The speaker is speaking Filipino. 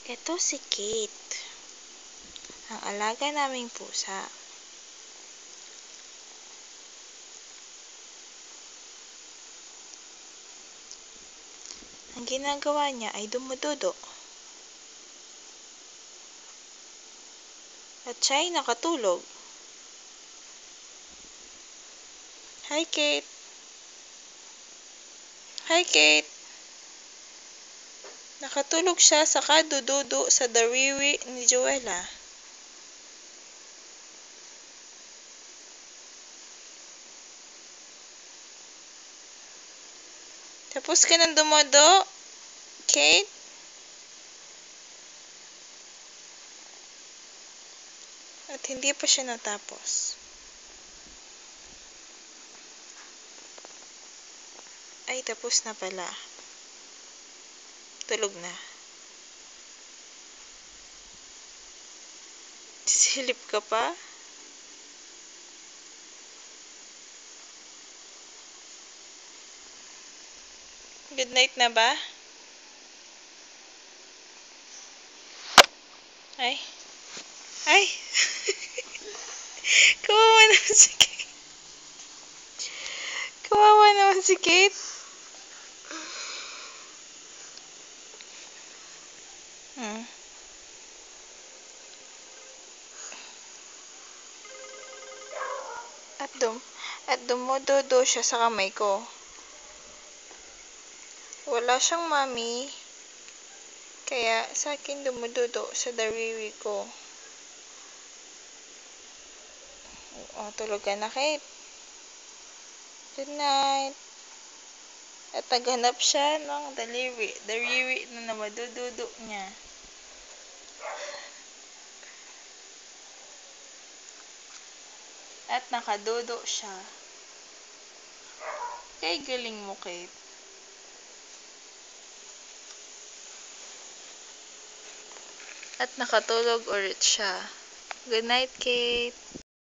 Ito si Kate, ang alaga naming pusa. Ang ginagawa niya ay dumududo. At siya ay nakatulog. Hi, Kate. Hi, Kate. Nakatulog siya sa kadududo sa dariwi ni Joella. Tapos ka ng dumodo, Kate? At hindi pa siya natapos. Ay, tapos na pala. Tulog na. Silip ka pa? Good night na ba? Ay. Ay! Kawawa naman si Kate. Kawawa naman si Kate. At dumududo siya sa kamay ko. Wala siyang mami. Kaya sa akin dumududo sa dariwi ko. O, tulog ka na, Kate. Good night. At naghanap siya ng dariwi na madududo niya. At nakadudo siya. Kay galing mo, Kate. At nakatulog ulit siya. Good night, Kate.